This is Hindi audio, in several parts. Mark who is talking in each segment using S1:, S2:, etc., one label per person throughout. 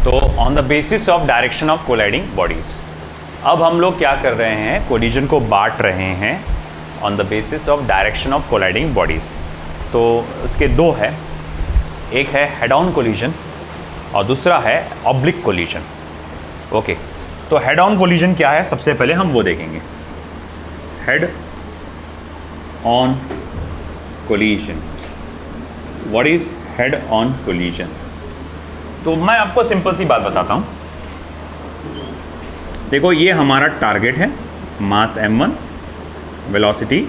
S1: तो on the basis of direction of colliding bodies, अब हम लोग क्या कर रहे हैं, कोलिजन को बांट रहे हैं on the basis of direction of colliding bodies. तो इसके दो है, एक है हेड ऑन कोलिजन और दूसरा है ऑब्लिक कोलिजन। ओके, तो हेड ऑन कोलिजन क्या है, सबसे पहले हम वो देखेंगे। Head on collision, what is head on collision? तो मैं आपको सिंपल सी बात बताता हूं। देखो, ये हमारा टारगेट है, मास m1, वेलोसिटी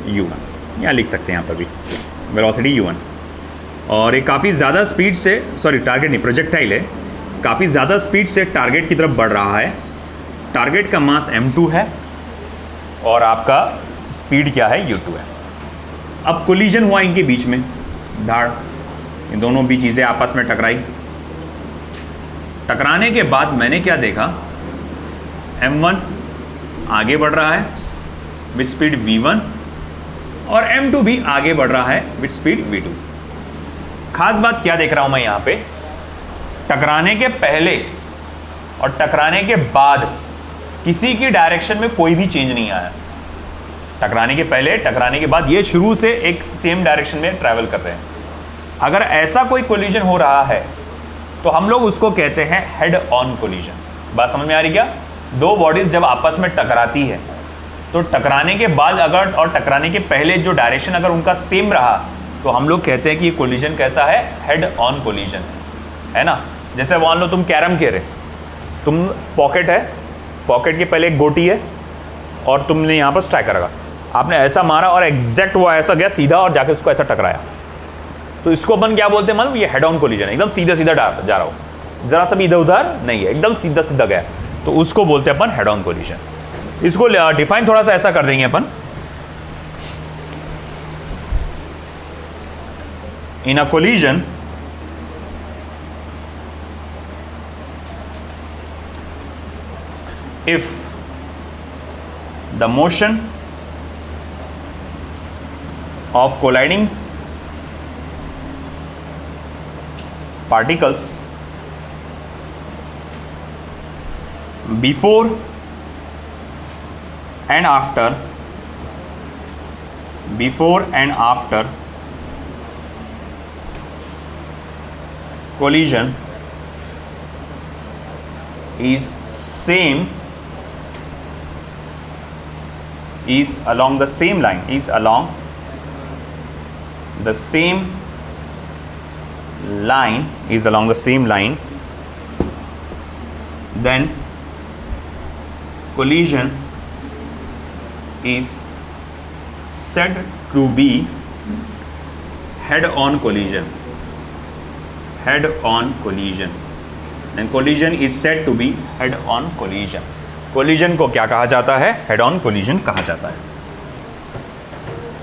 S1: u1, यहाँ लिख सकते हैं यहाँ पर भी वेलोसिटी u1, और ये काफ़ी ज़्यादा स्पीड से, सॉरी टारगेट नहीं, प्रोजेक्टाइल है, काफ़ी ज़्यादा स्पीड से टारगेट की तरफ बढ़ रहा है। टारगेट का मास m2 है और आपका स्पीड क्या है, u2 है। अब कोलिजन हुआ इनके बीच में, धाड़, इन दोनों भी चीज़ें आपस में टकराई। टकराने के बाद मैंने क्या देखा, m1 आगे बढ़ रहा है विद स्पीड v1 और m2 भी आगे बढ़ रहा है विद स्पीड v2। खास बात क्या देख रहा हूं मैं यहाँ पे, टकराने के पहले और टकराने के बाद किसी की डायरेक्शन में कोई भी चेंज नहीं आया। टकराने के पहले, टकराने के बाद ये शुरू से एक सेम डायरेक्शन में ट्रैवल कर रहे हैं। अगर ऐसा कोई कोलिजन हो रहा है तो हम लोग उसको कहते हैं हेड ऑन कोलिजन। बात समझ में आ रही क्या? दो बॉडीज जब आपस में टकराती है तो टकराने के बाद अगर और टकराने के पहले जो डायरेक्शन अगर उनका सेम रहा तो हम लोग कहते हैं कि ये कोलिजन कैसा है, हेड ऑन कोलिजन है ना। जैसे मान लो तुम कैरम खेल रहे, तुम पॉकेट है, पॉकेट के पहले एक गोटी है और तुमने यहाँ पर स्ट्राइकर रखा, आपने ऐसा मारा और एग्जैक्ट वो ऐसा गया सीधा और जाके उसको ऐसा टकराया, तो इसको अपन क्या बोलते हैं, मालूम? ये हेड ऑन कोलिजन है, एकदम सीधा सीधा जा रहा हो, जरा सा भी इधर उधर नहीं है, एकदम सीधा सीधा गया, तो उसको बोलते हैं अपन हेड ऑन कोलिजन। इसको डिफाइन थोड़ा सा ऐसा कर देंगे अपन, in a collision if the motion of colliding particles before and after collision is along the same line, then collision is said to be head on collision. And collision is said to be head on collision. collision को क्या कहा जाता है, head on collision कहा जाता है।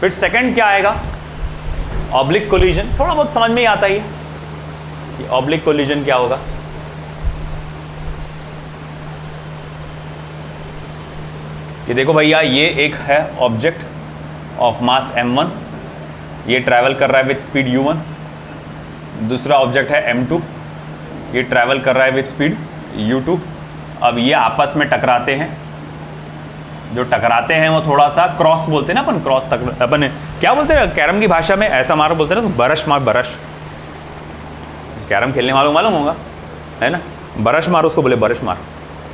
S1: फिर सेकंड क्या आएगा, ऑब्लिक कोलिजन। थोड़ा बहुत समझ में ही आता ही है कि ऑब्लिक कोलिजन क्या होगा। ये देखो भैया, ये एक है ऑब्जेक्ट ऑफ मास m1, ये ट्रैवल कर रहा है विद स्पीड u1। दूसरा ऑब्जेक्ट है m2, ये ट्रैवल कर रहा है विद स्पीड u2। अब ये आपस में टकराते हैं, जो टकराते हैं वो थोड़ा सा क्रॉस बोलते हैं ना अपन, क्रॉस तक अपन क्या बोलते हैं कैरम की भाषा में, ऐसा मारो बोलते हैं ना, तो बरश मार, बरश। कैरम खेलने वालों मालूम होगा, है ना, बरश मारो उसको बोले बरश मार,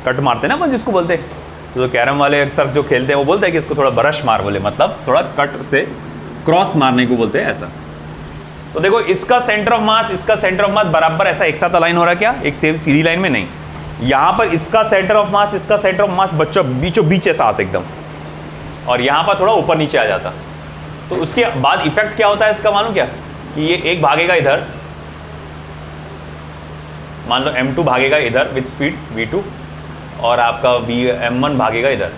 S1: कट मारते हैं ना अपन जिसको बोलते हैं। तो कैरम वाले अक्सर जो खेलते हैं वो बोलते हैं कि इसको थोड़ा बरश मार, बोले मतलब थोड़ा कट से क्रॉस मारने को बोलते हैं ऐसा। तो देखो, इसका सेंटर ऑफ मास, इसका सेंटर ऑफ मास बराबर ऐसा एक साथ अलाइन हो रहा है क्या, एक सेम सीधी लाइन में नहीं। यहाँ पर इसका सेंटर ऑफ मास, इसका सेंटर ऑफ मास बच्चों बीचों बीच है साथ एकदम, और यहाँ पर थोड़ा ऊपर नीचे आ जाता। तो उसके बाद इफेक्ट क्या होता है इसका, मालूम क्या, कि ये एक भागेगा इधर, मान लो m2 भागेगा इधर विद स्पीड v2 और आपका m1 भागेगा इधर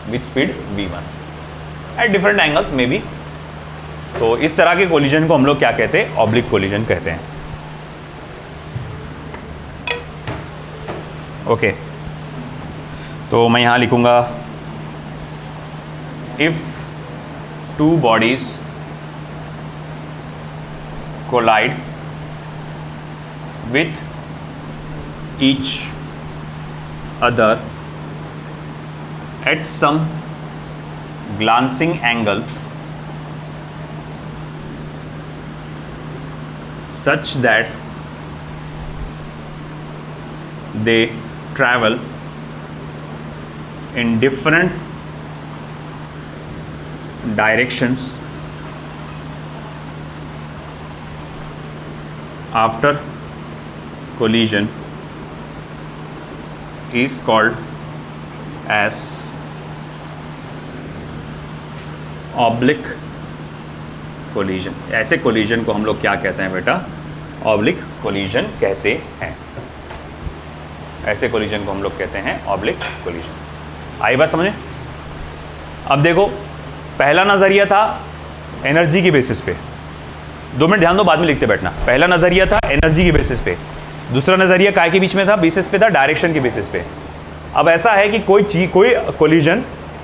S1: with speed v1 at different angles में भी। तो इस तरह के कोलिजन को हम लोग क्या कहते हैं, ऑब्लिक कोलिजन कहते हैं। ओके, तो मैं यहां लिखूंगा if two bodies collide with each other at some glancing angle such that they travel in different directions after collision is called as oblique collision. ऐसे collision को हम लोग क्या कहते हैं बेटा? oblique collision कहते हैं. ऐसे collision को हम लोग कहते हैं oblique collision. आई बात समझे? अब देखो, पहला नजरिया था एनर्जी की बेसिस पे. 2 मिनट ध्यान दो, बाद में लिखते बैठना. पहला नजरिया था एनर्जी की बेसिस पे, दूसरा नजरिया काय के बीच में था? बेसिस पे था, डायरेक्शन के बेसिस पे. अब ऐसा है कि कोई कोलिजन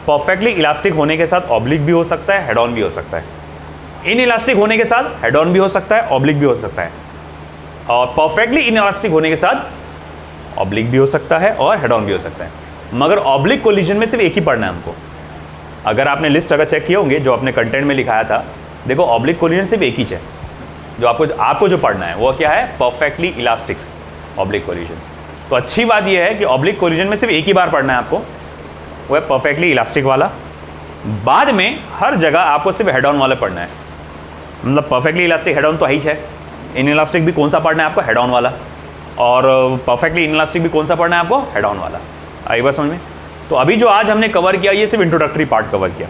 S1: परफेक्टली इलास्टिक होने के साथ ऑब्लिक भी हो सकता है, हेड ऑन भी हो सकता है. इन इलास्टिक होने के साथ हेड ऑन भी हो सकता है, ऑब्लिक भी हो सकता है. और परफेक्टली इन इलास्टिक होने के साथ ऑब्लिक भी हो सकता है और हेड ऑन भी हो सकता है. मगर ऑब्लिक कोलिजन में सिर्फ एक ही पढ़ना है हमको. अगर आपने लिस्ट अगर चेक किए होंगे जो आपने कंटेंट में लिखाया था, देखो ऑब्लिक कोलिजन सिर्फ एक ही है जो आपको जो पढ़ना है वो क्या है? Perfectly elastic oblique collision. तो अच्छी बात यह है कि ऑब्लिक कोलिजन में सिर्फ एक ही बार पढ़ना है आपको, वो है परफेक्टली इलास्टिक वाला. बाद में हर जगह आपको सिर्फ हेड ऑन वाला पढ़ना है. मतलब परफेक्टली इलास्टिक हेड ऑन तो ही है, इन इलास्टिक भी कौन सा पढ़ना है आपको? हेड ऑन वाला. और परफेक्टली इन इलास्टिक भी कौन सा पढ़ना है आपको? हेड ऑन वाला. आई बात समझ में? तो अभी जो आज हमने कवर किया ये सिर्फ इंट्रोडक्टरी पार्ट कवर किया.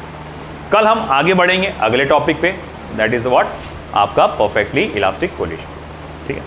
S1: कल हम आगे बढ़ेंगे अगले टॉपिक पे, दैट इज व्हाट आपका परफेक्टली इलास्टिक कोलिजन. ठीक है.